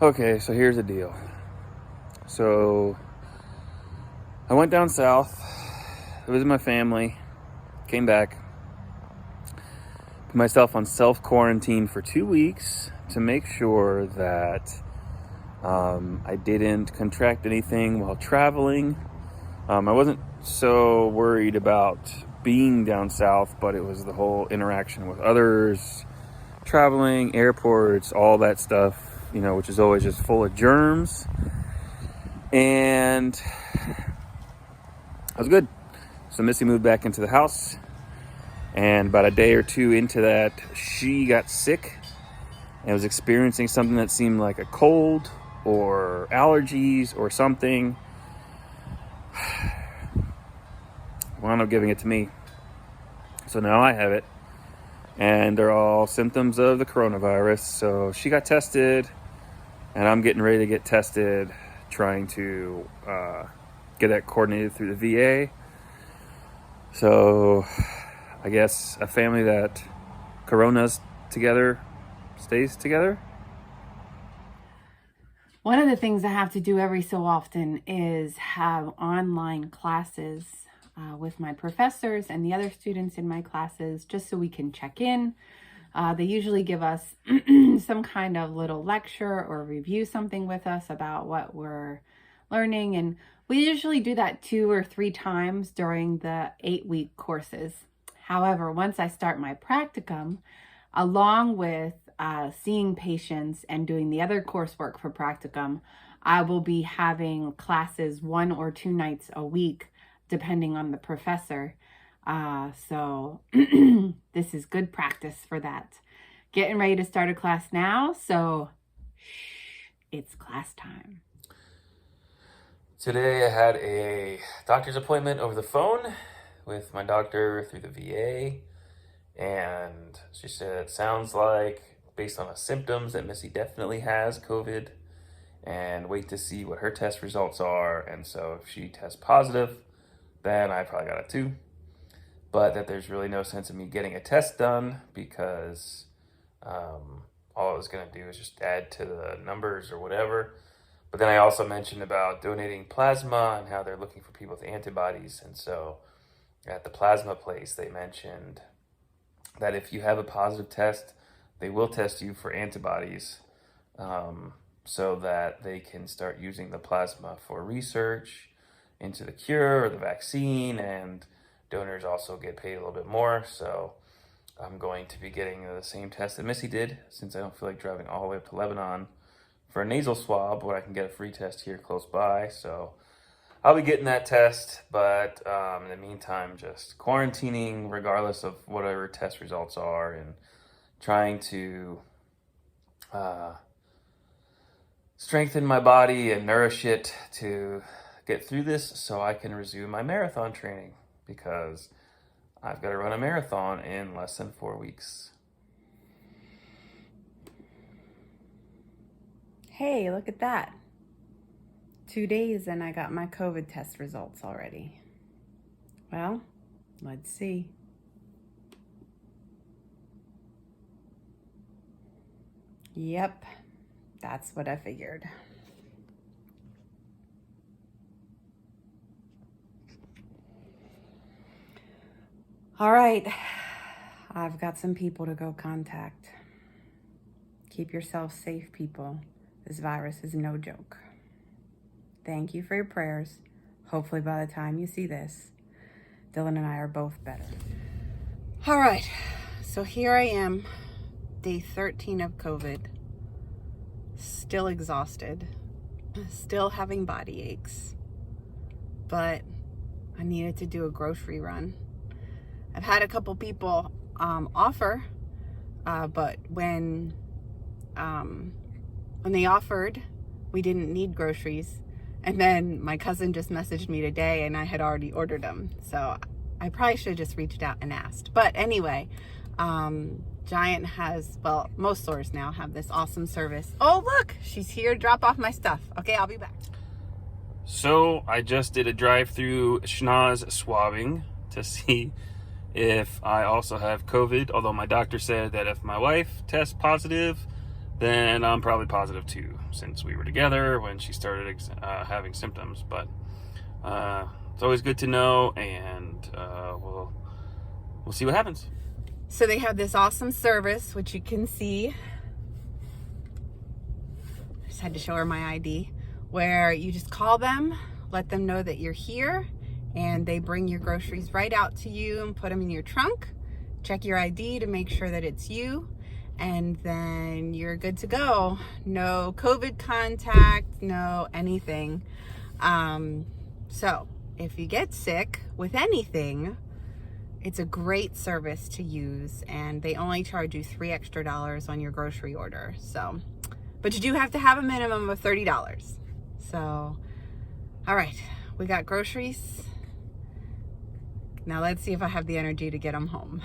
Okay, so here's the deal. So I went down south, visited my family, came back, put myself on self-quarantine for 2 weeks to make sure that I didn't contract anything while traveling. I wasn't so worried about being down south, but it was the whole interaction with others, traveling, airports, all that stuff, which is always just full of germs. And I was good. So Missy moved back into the house, and about a day or two into that, she got sick and was experiencing something that seemed like a cold or allergies or something. Wound up giving it to me. So now I have it, and they're all symptoms of the coronavirus. So she got tested, and I'm getting ready to get tested, trying to get that coordinated through the VA. So I guess a family that coronas together stays together. One of the things I have to do every so often is have online classes with my professors and the other students in my classes, just so we can check in. They usually give us some kind of little lecture or review something with us about what we're learning. And we usually do that 2 or 3 times during the 8-week courses. However, once I start my practicum, along with seeing patients and doing the other coursework for practicum, I will be having classes 1 or 2 nights a week, depending on the professor. So this is good practice for that. Getting ready to start a class now, so it's class time. Today I had a doctor's appointment over the phone with my doctor through the VA, and she said it sounds like, based on the symptoms, that Missy definitely has COVID, and wait to see what her test results are. And so if she tests positive, then I probably got it too. But that there's really no sense in me getting a test done, because all it was going to do is just add to the numbers or whatever. But then I also mentioned about donating plasma and how they're looking for people with antibodies. And so at the plasma place, they mentioned that if you have a positive test, they will test you for antibodies, so that they can start using the plasma for research into the cure or the vaccine, and donors also get paid a little bit more. So I'm going to be getting the same test that Missy did, since I don't feel like driving all the way up to Lebanon for a nasal swab, but I can get a free test here close by. So I'll be getting that test, but in the meantime, just quarantining regardless of whatever test results are, and trying to strengthen my body and nourish it to get through this so I can resume my marathon training, because I've got to run a marathon in less than 4 weeks. Hey, look at that. 2 days and I got my COVID test results already. Well, let's see. Yep, that's what I figured. All right, I've got some people to go contact. Keep yourself safe, people. This virus is no joke. Thank you for your prayers. Hopefully by the time you see this, Dylan and I are both better. All right, so here I am, day 13 of COVID, still exhausted, still having body aches, but I needed to do a grocery run. I've had a couple people offer, but when they offered, we didn't need groceries. And then my cousin just messaged me today and I had already ordered them. So I probably should have just reached out and asked. But anyway, Giant has, well, most stores now have this awesome service. Oh, look, she's here to drop off my stuff. Okay, I'll be back. So I just did a drive-through schnoz swabbing to see if I also have COVID, although my doctor said that if my wife tests positive, then I'm probably positive too, since we were together when she started having symptoms. But it's always good to know, and we'll see what happens. So they have this awesome service, which you can see. I just had to show her my ID, where you just call them, let them know that you're here, and they bring your groceries right out to you and put them in your trunk. Check your ID to make sure that it's you, and then you're good to go. No COVID contact, no anything. So if you get sick with anything, it's a great service to use, and they only charge you $3 extra on your grocery order. So, but you do have to have a minimum of $30. So, all right, we got groceries. Now let's see if I have the energy to get them home.